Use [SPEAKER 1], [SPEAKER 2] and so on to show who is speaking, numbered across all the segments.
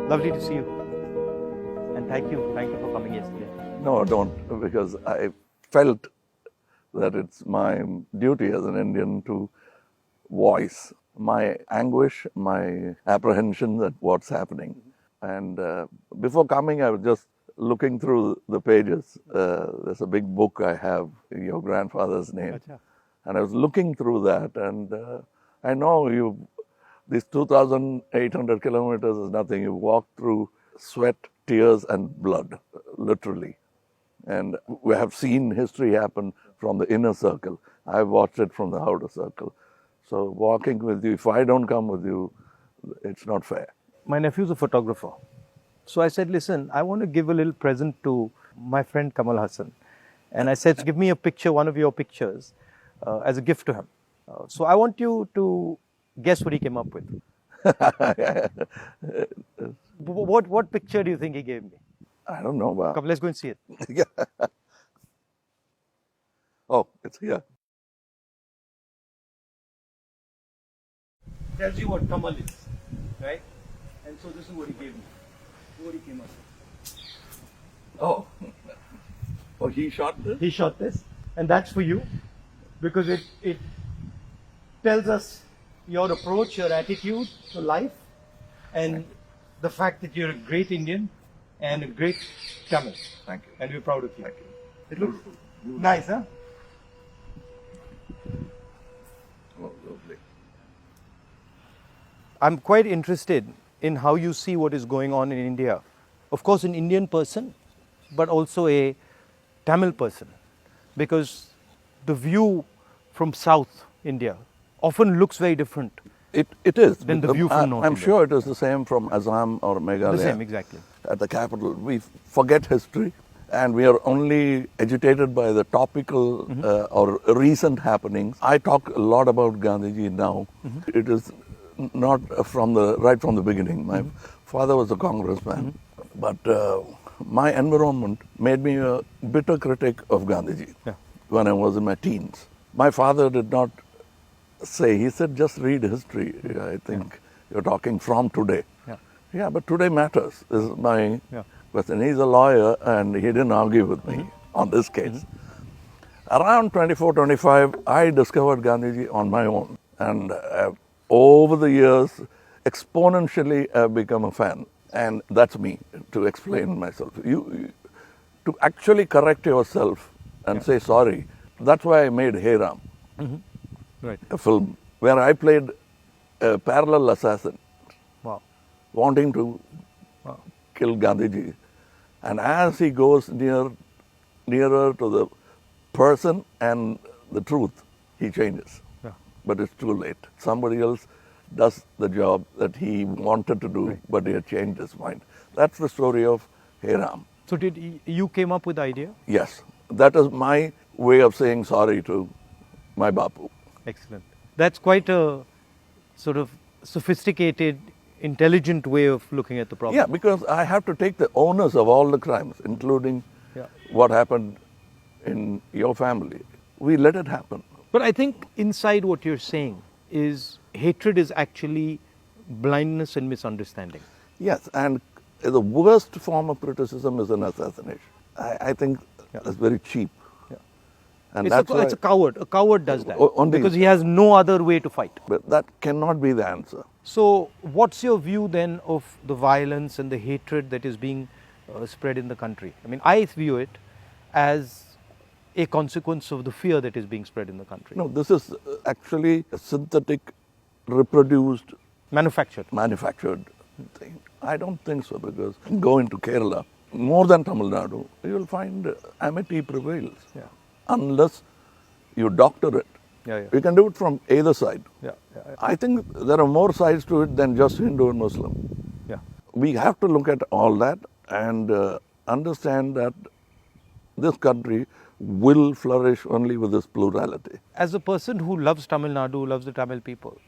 [SPEAKER 1] Lovely to see you. And thank you for coming yesterday.
[SPEAKER 2] No, don't, because I felt that it's my duty as an Indian to voice my anguish, my apprehension at what's happening. And before coming, I was just looking through the pages. There's a big book I have, your grandfather's name.
[SPEAKER 1] Achha.
[SPEAKER 2] And I was looking through that, and I know these 2,800 kilometers is nothing. You walk through sweat, tears, and blood, literally. And we have seen history happen from the inner circle. I've watched it from the outer circle. So walking with you, if I don't come with you, it's not fair.
[SPEAKER 1] My nephew's a photographer. So I said, listen, I want to give a little present to my friend Kamal Hassan. And I said, give me a picture, one of your pictures, as a gift to him. So I want you to guess what he came up with. What picture do you think he gave me?
[SPEAKER 2] I don't know.
[SPEAKER 1] Come, let's go and see it.
[SPEAKER 2] Yeah. Oh, it's here.
[SPEAKER 1] Tells you what Kamal is, right? And so this is what he gave me. What he came up with.
[SPEAKER 2] Oh. Oh, he shot this?
[SPEAKER 1] He shot this, and that's for you, because it tells us your approach, your attitude to life, and the fact that you're a great Indian and a great Tamil.
[SPEAKER 2] Thank you.
[SPEAKER 1] And we're proud of you.
[SPEAKER 2] Thank you.
[SPEAKER 1] It looks nice, huh?
[SPEAKER 2] Oh, lovely.
[SPEAKER 1] I'm quite interested in how you see what is going on in India. Of course, an Indian person, but also a Tamil person, because the view from South India often looks very different.
[SPEAKER 2] It is.
[SPEAKER 1] Then the view from North
[SPEAKER 2] I'm
[SPEAKER 1] India.
[SPEAKER 2] sure it is the same from Assam or Meghalaya.
[SPEAKER 1] The same, exactly.
[SPEAKER 2] At the capital, we forget history, and we are only agitated by the topical or recent happenings. I talk a lot about Gandhiji now. It is not right from the beginning. My father was a congressman, but my environment made me a bitter critic of Gandhiji when I was in my teens. My father did not say, he said, just read history. I think you're talking from today. Yeah, but today matters. This is my question. He's a lawyer, and he didn't argue with me on this case. Around 24, 25, I discovered Gandhiji on my own. And over the years, exponentially, I've become a fan. And that's me, to explain myself. To actually correct yourself and say sorry. That's why I made Hey Ram,
[SPEAKER 1] Right.
[SPEAKER 2] a film where I played a parallel assassin,
[SPEAKER 1] Wow.
[SPEAKER 2] wanting to kill Gandhiji. And as he goes nearer to the person and the truth, he changes.
[SPEAKER 1] Yeah.
[SPEAKER 2] But it's too late. Somebody else does the job that he wanted to do, but he had changed his mind. That's the story of Hey Ram.
[SPEAKER 1] So you came up with the idea?
[SPEAKER 2] Yes, that is my way of saying sorry to my Bapu.
[SPEAKER 1] Excellent. That's quite a sort of sophisticated, intelligent way of looking at the problem.
[SPEAKER 2] Yeah, because I have to take the onus of all the crimes, including what happened in your family. We let it happen.
[SPEAKER 1] But I think inside what you're saying is hatred is actually blindness and misunderstanding.
[SPEAKER 2] Yes, and the worst form of criticism is an assassination. I think that's very cheap. And
[SPEAKER 1] It's a coward. A coward does that
[SPEAKER 2] Only,
[SPEAKER 1] because he has no other way to fight.
[SPEAKER 2] But that cannot be the answer.
[SPEAKER 1] So what's your view then of the violence and the hatred that is being spread in the country? I mean, I view it as a consequence of the fear that is being spread in the country.
[SPEAKER 2] No, this is actually a synthetic, reproduced,
[SPEAKER 1] manufactured
[SPEAKER 2] thing. I don't think so, because go into Kerala, more than Tamil Nadu, you will find amity prevails. Unless you doctor it. You can do it from either side. I think there are more sides to it than just Hindu and Muslim. We have to look at all that and understand that this country will flourish only with this plurality.
[SPEAKER 1] As a person who loves Tamil Nadu, loves the Tamil people,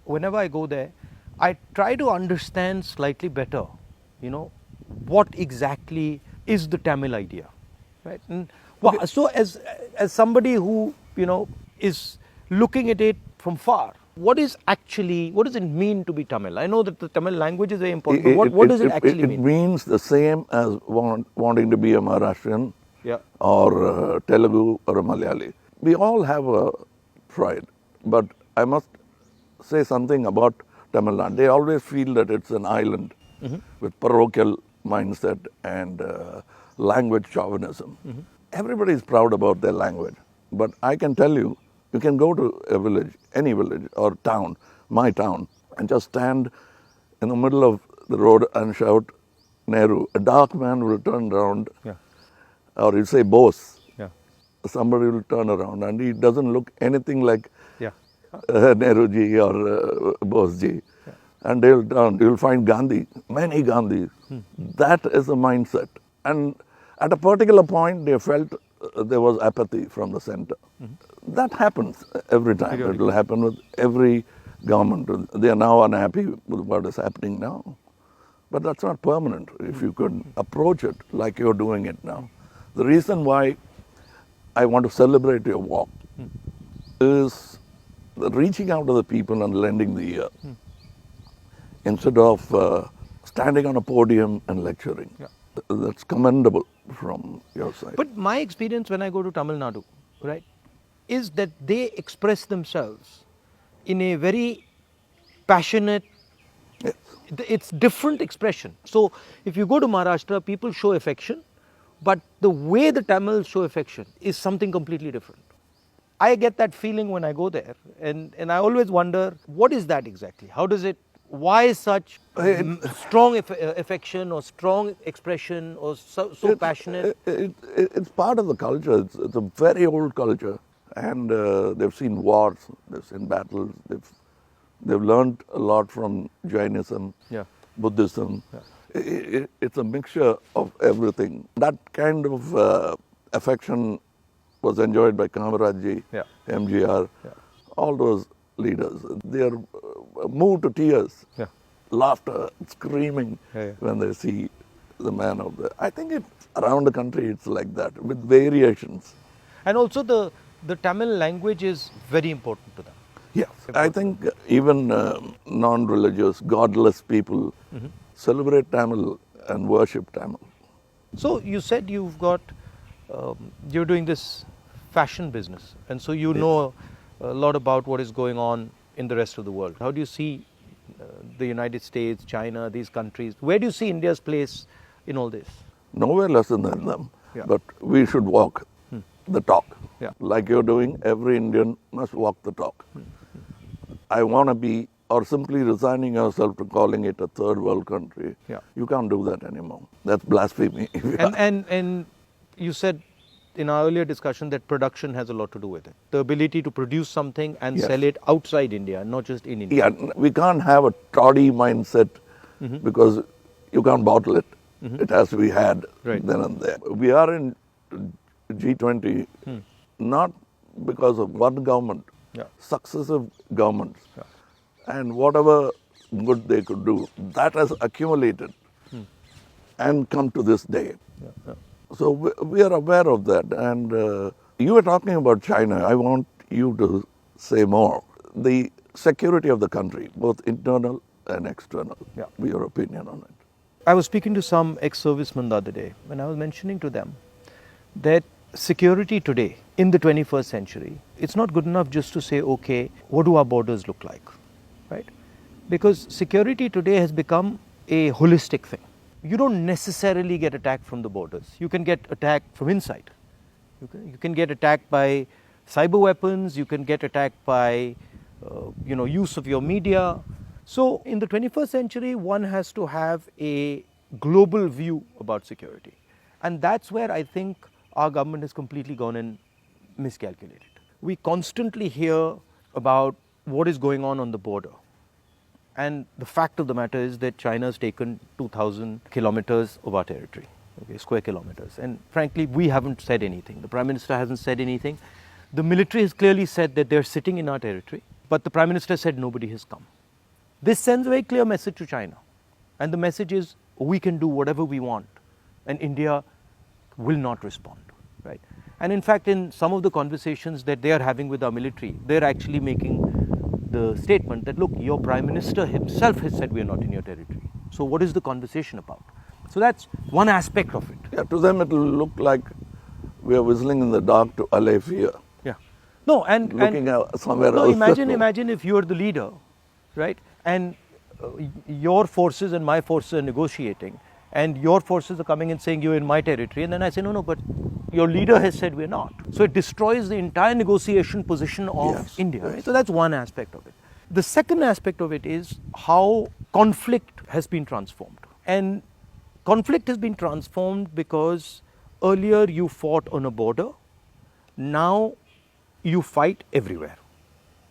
[SPEAKER 1] whenever I go there, I try to understand slightly better, what exactly is the Tamil idea, right? And so as somebody who, is looking at it from far, what does it mean to be Tamil? I know that the Tamil language is very important, but what does it actually mean?
[SPEAKER 2] It means the same as wanting to be a Maharashtrian
[SPEAKER 1] Yeah.
[SPEAKER 2] or a Telugu or a Malayali. We all have a pride, but I must say something about Tamil Nadu. They always feel that it's an island with parochial mindset and language chauvinism. Everybody is proud about their language, but I can tell you, you can go to a village, any village or town, my town, and just stand in the middle of the road and shout Nehru. A dark man will turn around,
[SPEAKER 1] Yeah.
[SPEAKER 2] or you say Bose.
[SPEAKER 1] Yeah.
[SPEAKER 2] Somebody will turn around and he doesn't look anything like
[SPEAKER 1] Yeah.
[SPEAKER 2] Nehru ji or Bose ji. And they'll turn, you'll find Gandhi, many Gandhis. That is the mindset. And at a particular point, they felt there was apathy from the center. That happens every time. It will happen with every government. They are now unhappy with what is happening now. But that's not permanent if you could approach it like you're doing it now. The reason why I want to celebrate your walk is reaching out to the people and lending the ear instead of standing on a podium and lecturing. That's commendable from your side.
[SPEAKER 1] But my experience when I go to Tamil Nadu, right, is that they express themselves in a very passionate,
[SPEAKER 2] Yes.
[SPEAKER 1] it's different expression. So if you go to Maharashtra, people show affection, but the way the Tamils show affection is something completely different. I get that feeling when I go there, and I always wonder, what is that exactly? How does it, why such strong affection or strong expression or so passionate?
[SPEAKER 2] It's part of the culture. It's a very old culture, and they've seen wars, they've seen battles, they've learned a lot from Jainism,
[SPEAKER 1] Yeah.
[SPEAKER 2] Buddhism. It's a mixture of everything. That kind of affection was enjoyed by Kamaraj,
[SPEAKER 1] Yeah.
[SPEAKER 2] MGR, all those leaders. They are moved to tears,
[SPEAKER 1] Yeah.
[SPEAKER 2] laughter, screaming
[SPEAKER 1] Yeah.
[SPEAKER 2] when they see the man of the. I think it's around the country it's like that with variations.
[SPEAKER 1] And also the Tamil language is very important to them.
[SPEAKER 2] Yes, I think even non-religious, godless people celebrate Tamil and worship Tamil.
[SPEAKER 1] So you said you're doing this fashion business, and so you know a lot about what is going on in the rest of the world. How do you see the United States, China, these countries? Where do you see India's place in all this?
[SPEAKER 2] Nowhere less than them,
[SPEAKER 1] Yeah.
[SPEAKER 2] but we should walk the talk.
[SPEAKER 1] Yeah.
[SPEAKER 2] Like you're doing, every Indian must walk the talk. I want to be, or simply resigning yourself to calling it a third world country.
[SPEAKER 1] Yeah.
[SPEAKER 2] You can't do that anymore. That's blasphemy.
[SPEAKER 1] And you said in our earlier discussion that production has a lot to do with it. The ability to produce something and
[SPEAKER 2] Yes.
[SPEAKER 1] sell it outside India, not just in India.
[SPEAKER 2] Yeah, we can't have a toddy mindset because you can't bottle it. It has to be had
[SPEAKER 1] Right.
[SPEAKER 2] then and there. We are in G20 not because of one government,
[SPEAKER 1] Yeah.
[SPEAKER 2] successive governments, and whatever good they could do, that has accumulated and come to this day. So we are aware of that. And you were talking about China. I want you to say more. The security of the country, both internal and external.
[SPEAKER 1] Yeah.
[SPEAKER 2] Your opinion on it.
[SPEAKER 1] I was speaking to some ex-servicemen the other day when I was mentioning to them that security today in the 21st century, it's not good enough just to say, okay, what do our borders look like, right? Because security today has become a holistic thing. You don't necessarily get attacked from the borders. You can get attacked from inside. You can get attacked by cyber weapons. You can get attacked by, use of your media. So in the 21st century, one has to have a global view about security. And that's where I think our government has completely gone and miscalculated. We constantly hear about what is going on the border. And the fact of the matter is that China has taken 2,000 kilometers of our territory, okay, square kilometers. And frankly, we haven't said anything. The Prime Minister hasn't said anything. The military has clearly said that they're sitting in our territory, but the Prime Minister said nobody has come. This sends a very clear message to China. And the message is, we can do whatever we want, and India will not respond, right? And in fact, in some of the conversations that they are having with our military, they're actually making the statement that, look, your Prime Minister himself has said we are not in your territory. So what is the conversation about? So that's one aspect of it.
[SPEAKER 2] Yeah, to them it will look like we are whistling in the dark to allay fear.
[SPEAKER 1] Yeah. No, and
[SPEAKER 2] Looking at somewhere
[SPEAKER 1] no,
[SPEAKER 2] else.
[SPEAKER 1] imagine if you are the leader, right? And your forces and my forces are negotiating, and your forces are coming and saying you're in my territory, and then I say no, but your leader has said we're not. So it destroys the entire negotiation position of
[SPEAKER 2] Yes,
[SPEAKER 1] India.
[SPEAKER 2] yes.
[SPEAKER 1] Right? So that's one aspect of it. The second aspect of it is how conflict has been transformed, and conflict has been transformed because earlier you fought on a border, now you fight everywhere,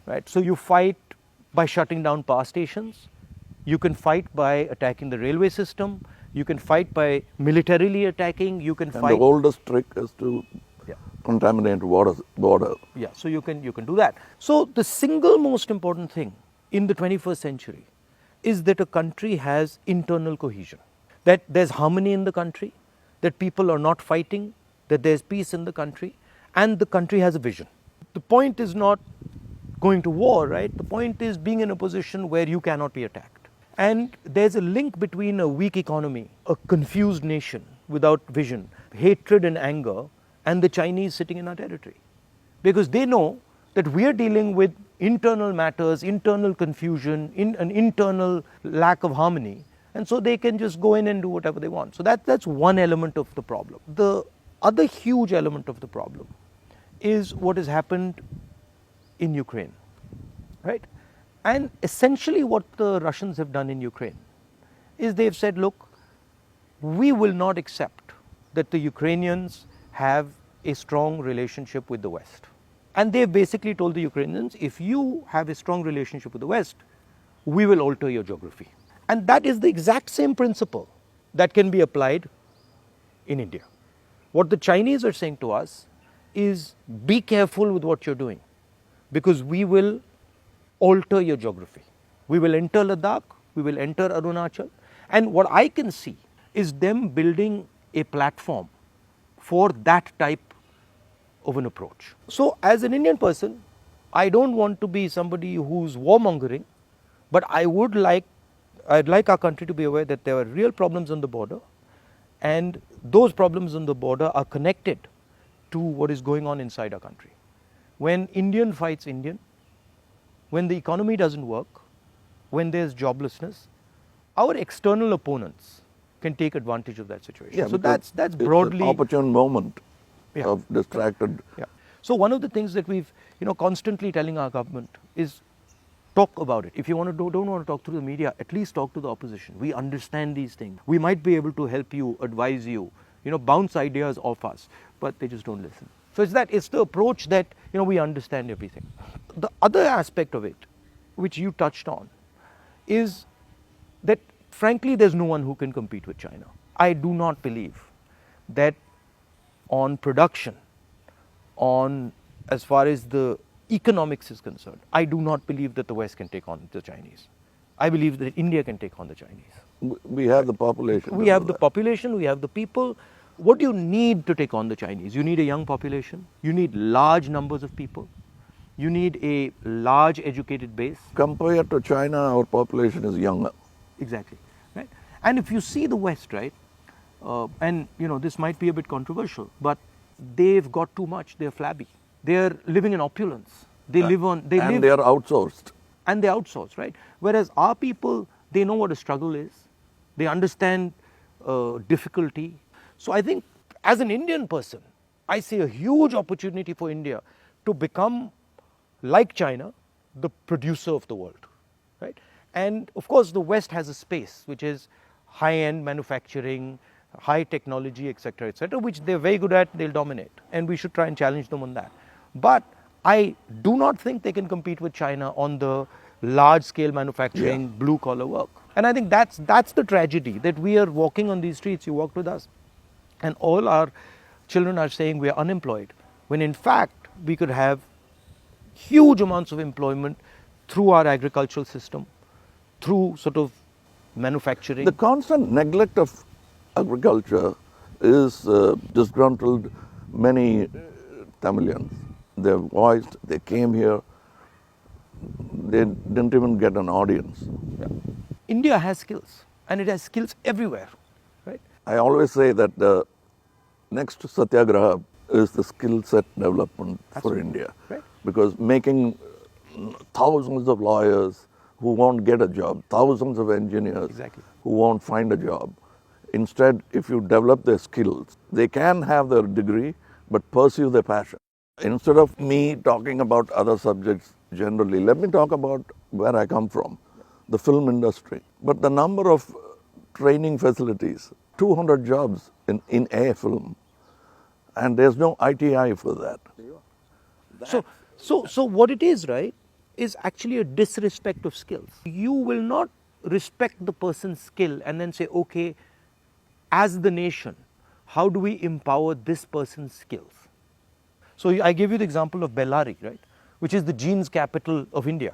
[SPEAKER 1] right? So you fight by shutting down power stations, you can fight by attacking the railway system, you can fight by militarily attacking, you can
[SPEAKER 2] And
[SPEAKER 1] fight.
[SPEAKER 2] the oldest trick is to
[SPEAKER 1] Yeah.
[SPEAKER 2] contaminate border.
[SPEAKER 1] Yeah, so you can do that. So the single most important thing in the 21st century is that a country has internal cohesion, that there's harmony in the country, that people are not fighting, that there's peace in the country, and the country has a vision. The point is not going to war, right? The point is being in a position where you cannot be attacked. And there's a link between a weak economy, a confused nation without vision, hatred and anger, and the Chinese sitting in our territory. Because they know that we are dealing with internal matters, internal confusion, an internal lack of harmony, and so they can just go in and do whatever they want. So that's one element of the problem. The other huge element of the problem is what has happened in Ukraine, right? And essentially what the Russians have done in Ukraine is they've said, look, we will not accept that the Ukrainians have a strong relationship with the West. And they've basically told the Ukrainians, if you have a strong relationship with the West, we will alter your geography. And that is the exact same principle that can be applied in India. What the Chinese are saying to us is, be careful with what you're doing, because we will alter your geography. We will enter Ladakh, we will enter Arunachal, and what I can see is them building a platform for that type of an approach. So as an Indian person, I don't want to be somebody who's warmongering, but I'd like our country to be aware that there are real problems on the border, and those problems on the border are connected to what is going on inside our country. When Indian fights Indian, when the economy doesn't work, when there's joblessness, our external opponents can take advantage of that situation.
[SPEAKER 2] Yeah,
[SPEAKER 1] so
[SPEAKER 2] because
[SPEAKER 1] that's
[SPEAKER 2] it's
[SPEAKER 1] broadly
[SPEAKER 2] an opportune moment
[SPEAKER 1] Yeah.
[SPEAKER 2] of distracted.
[SPEAKER 1] Yeah. So one of the things that we've constantly telling our government is talk about it. If you don't want to talk through the media, at least talk to the opposition. We understand these things. We might be able to help you, advise you, bounce ideas off us, but they just don't listen. So it's the approach that we understand everything. The other aspect of it, which you touched on, is that frankly there's no one who can compete with China. I do not believe that on production, on as far as the economics is concerned, I do not believe that the West can take on the Chinese. I believe that India can take on the Chinese.
[SPEAKER 2] We have the population.
[SPEAKER 1] We have the population, we have the people. What do you need to take on the Chinese? You need a young population, you need large numbers of people, you need a large educated base.
[SPEAKER 2] Compared to China, our population is younger.
[SPEAKER 1] Exactly, right? And if you see the West, right, and this might be a bit controversial, but they've got too much. They're flabby. They're living in opulence. They live on. They
[SPEAKER 2] and
[SPEAKER 1] live,
[SPEAKER 2] they are outsourced.
[SPEAKER 1] and they outsource, right? Whereas our people, they know what a struggle is. They understand difficulty. So I think as an Indian person, I see a huge opportunity for India to become like China, the producer of the world, right? And of course, the West has a space which is high-end manufacturing, high technology, etc., which they're very good at. They'll dominate, and we should try and challenge them on that. But I do not think they can compete with China on the large-scale manufacturing, blue-collar work. And I think that's the tragedy, that we are walking on these streets. You walked with us, and all our children are saying we are unemployed, when in fact we could have huge amounts of employment through our agricultural system, through sort of manufacturing.
[SPEAKER 2] The constant neglect of agriculture is disgruntled many Tamilians. They're voiced, they came here, they didn't even get an audience.
[SPEAKER 1] India has skills, and it has skills everywhere, right?
[SPEAKER 2] I always say that the next Satyagraha is the skill set development for India.
[SPEAKER 1] Right.
[SPEAKER 2] Because making thousands of lawyers who won't get a job, thousands of engineers
[SPEAKER 1] Exactly.
[SPEAKER 2] who won't find a job. Instead, if you develop their skills, they can have their degree but pursue their passion. Instead of me talking about other subjects generally, let me talk about where I come from, the film industry. But the number of training facilities, 200 jobs in a film, and there's no ITI for that.
[SPEAKER 1] So what it is, right, is actually a disrespect of skills. You will not respect the person's skill and then say, okay, as the nation, how do we empower this person's skills? So I gave you the example of Bellary, right, which is the jeans capital of India.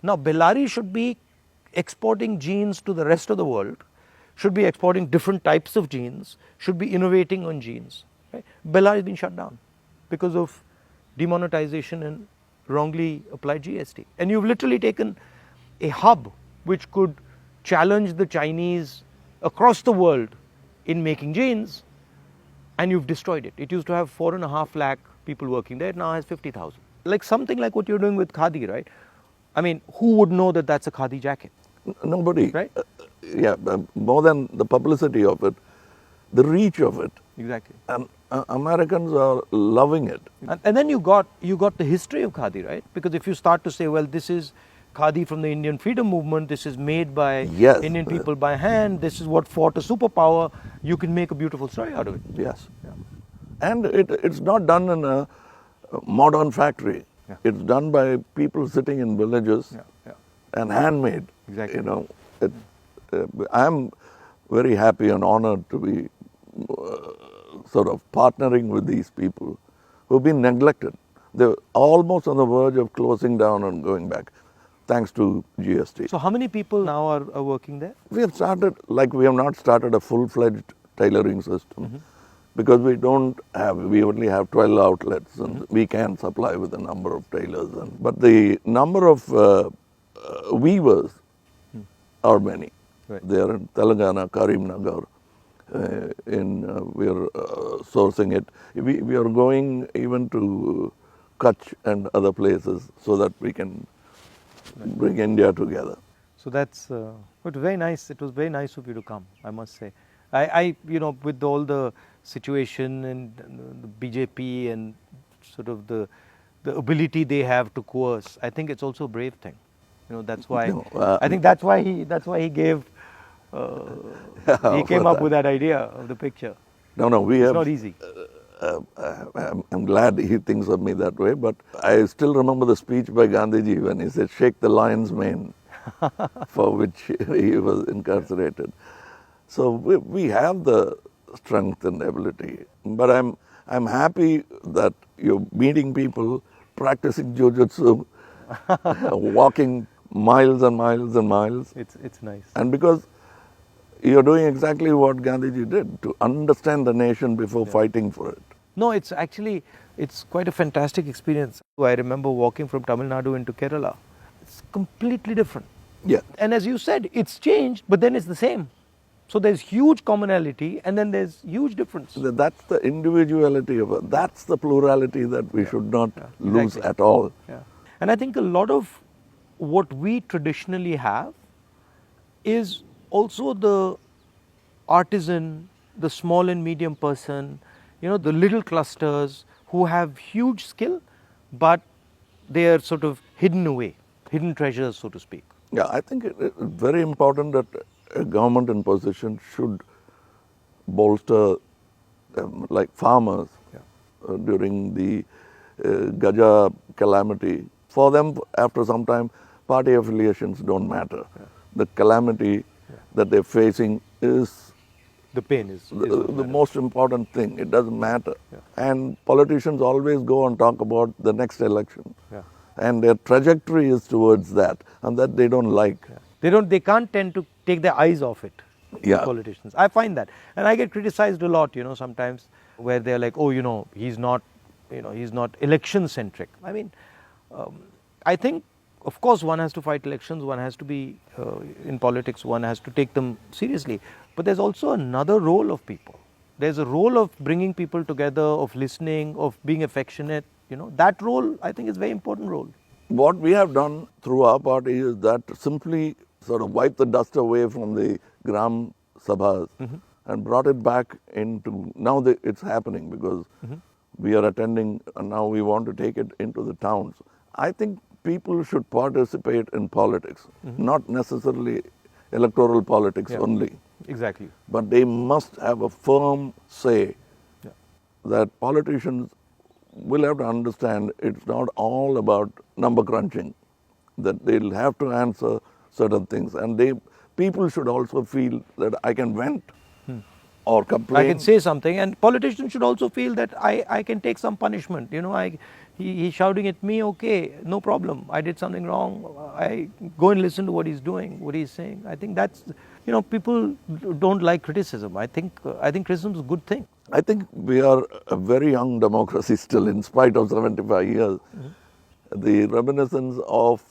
[SPEAKER 1] Now Bellary should be exporting jeans to the rest of the world, should be exporting different types of jeans, should be innovating on jeans. Right? Bellary has been shut down because of demonetization and wrongly applied GST. And you've literally taken a hub which could challenge the Chinese across the world in making jeans, and you've destroyed it. It used to have 4.5 lakh people working there, it now has 50,000. Like something like what you're doing with Khadi, right? I mean, who would know that that's a Khadi jacket?
[SPEAKER 2] Nobody.
[SPEAKER 1] Right.
[SPEAKER 2] More than the publicity of it, the reach of it.
[SPEAKER 1] Exactly.
[SPEAKER 2] And Americans are loving it.
[SPEAKER 1] And then you got the history of Khadi, right? Because if you start to say, well, this is Khadi from the Indian freedom movement, this is made by
[SPEAKER 2] Yes.
[SPEAKER 1] Indian people by hand, this is what fought a superpower, you can make a beautiful story out of it.
[SPEAKER 2] Yes. And it's not done in a modern factory.
[SPEAKER 1] Yeah.
[SPEAKER 2] It's done by people sitting in villages and handmade.
[SPEAKER 1] Exactly.
[SPEAKER 2] You know, I'm very happy and honored to be sort of partnering with these people who've been neglected. They're almost on the verge of closing down and going back, thanks to GST.
[SPEAKER 1] So how many people now are working there?
[SPEAKER 2] We have started, like we have not started a full-fledged tailoring system because we only have 12 outlets and we can supply with a number of tailors. But the number of weavers are many.
[SPEAKER 1] Right.
[SPEAKER 2] They are in Telangana, Karimnagar. We are sourcing it. We are going even to Kutch and other places so that we can bring India together.
[SPEAKER 1] So that's it was very nice. It was very nice of you to come, I must say. I with all the situation and the BJP and sort of the ability they have to coerce, I think it's also a brave thing. That's why I think that's why he gave he came up with that idea of the picture.
[SPEAKER 2] No,
[SPEAKER 1] It's not easy.
[SPEAKER 2] I'm glad he thinks of me that way, but I still remember the speech by Gandhiji when he said, "Shake the lion's mane," for which he was incarcerated. So we have the strength and ability. But I'm happy that you're meeting people, practicing jujitsu, walking miles and miles and miles.
[SPEAKER 1] It's nice.
[SPEAKER 2] And because you're doing exactly what Gandhiji did, to understand the nation before fighting for it.
[SPEAKER 1] No, it's quite a fantastic experience. I remember walking from Tamil Nadu into Kerala. It's completely different.
[SPEAKER 2] Yeah.
[SPEAKER 1] And as you said, it's changed, but then it's the same. So there's huge commonality and then there's huge difference.
[SPEAKER 2] That's the individuality of it. That's the plurality that we should not lose
[SPEAKER 1] Exactly.
[SPEAKER 2] at all.
[SPEAKER 1] Yeah. And I think a lot of what we traditionally have is also the artisan, the small and medium person, the little clusters who have huge skill, but they are sort of hidden away, hidden treasures, so to speak.
[SPEAKER 2] Yeah, I think it's very important that a government in position should bolster like farmers during the Gaja calamity. For them, after some time, party affiliations don't matter. The calamity that they're facing is
[SPEAKER 1] The pain is
[SPEAKER 2] the most important thing. It doesn't matter. And politicians always go and talk about the next election. And their trajectory is towards that, and that they don't like.
[SPEAKER 1] They can't tend to take their eyes off it.
[SPEAKER 2] Yeah.
[SPEAKER 1] Politicians. I find that, and I get criticized a lot. Sometimes where they're like, oh, he's not election centric. I mean, I think of course, one has to fight elections, one has to be in politics, one has to take them seriously. But there's also another role of people. There's a role of bringing people together, of listening, of being affectionate. You know, that role, I think, is a very important role.
[SPEAKER 2] What we have done through our party is that simply sort of wipe the dust away from the Gram Sabhas and brought it back into, now it's happening because we are attending and now we want to take it into the towns. I think people should participate in politics, not necessarily electoral politics only.
[SPEAKER 1] Exactly.
[SPEAKER 2] But they must have a firm say that politicians will have to understand it's not all about number crunching, that they'll have to answer certain things. And people should also feel that I can vent or complain.
[SPEAKER 1] I can say something, and politicians should also feel that I can take some punishment. You know, he's shouting at me, okay, no problem. I did something wrong. I go and listen to what he's doing, what he's saying. I think that's, you know, people don't like criticism. I think criticism is a good thing.
[SPEAKER 2] I think we are a very young democracy still, in spite of 75 years. The reminiscence of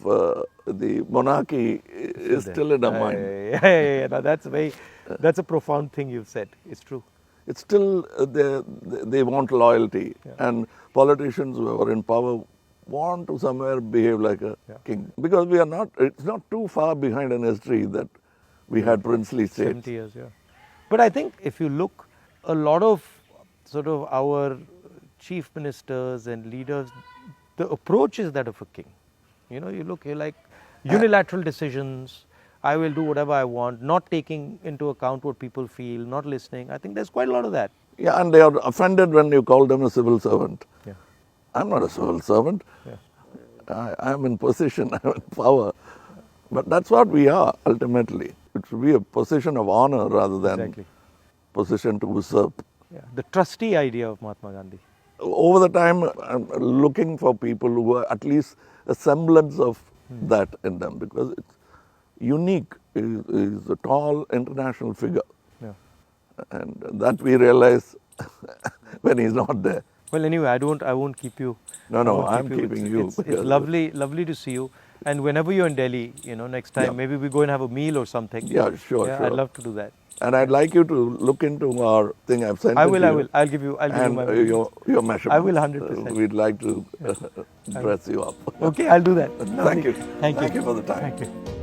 [SPEAKER 2] the monarchy is still in our mind.
[SPEAKER 1] Yeah. No, that's a profound thing you've said. It's true.
[SPEAKER 2] It's still, they want loyalty. And politicians who are in power want to somewhere behave like a king. Because it's not too far behind in history that we had princely states.
[SPEAKER 1] 70 years, yeah. But I think if you look, a lot of sort of our chief ministers and leaders, the approach is that of a king. You know, you're like unilateral decisions. I will do whatever I want, not taking into account what people feel, not listening. I think there's quite a lot of that.
[SPEAKER 2] Yeah, and they are offended when you call them a civil servant.
[SPEAKER 1] Yeah.
[SPEAKER 2] I'm not a civil servant.
[SPEAKER 1] Yeah.
[SPEAKER 2] I'm in position, I'm in power. But that's what we are, ultimately. It should be a position of honor rather than position to usurp.
[SPEAKER 1] Yeah. The trustee idea of Mahatma Gandhi.
[SPEAKER 2] Over the time, I'm looking for people who are at least a semblance of that in them, because it's unique. Is a tall international figure.
[SPEAKER 1] Yeah.
[SPEAKER 2] And that we realize when he's not there.
[SPEAKER 1] Well, anyway, I won't keep you.
[SPEAKER 2] No, I'm keeping you.
[SPEAKER 1] It's lovely to see you. And whenever you're in Delhi, you know, next time, maybe we go and have a meal or something.
[SPEAKER 2] Yeah, sure.
[SPEAKER 1] I'd love to do that.
[SPEAKER 2] And I'd like you to look into our thing I've sent.
[SPEAKER 1] I will. I'll give you my
[SPEAKER 2] your measurements.
[SPEAKER 1] I will 100%.
[SPEAKER 2] We'd like to dress you up.
[SPEAKER 1] Okay, I'll do that.
[SPEAKER 2] Thank you.
[SPEAKER 1] Thank you.
[SPEAKER 2] Thank you for the time.
[SPEAKER 1] Thank you.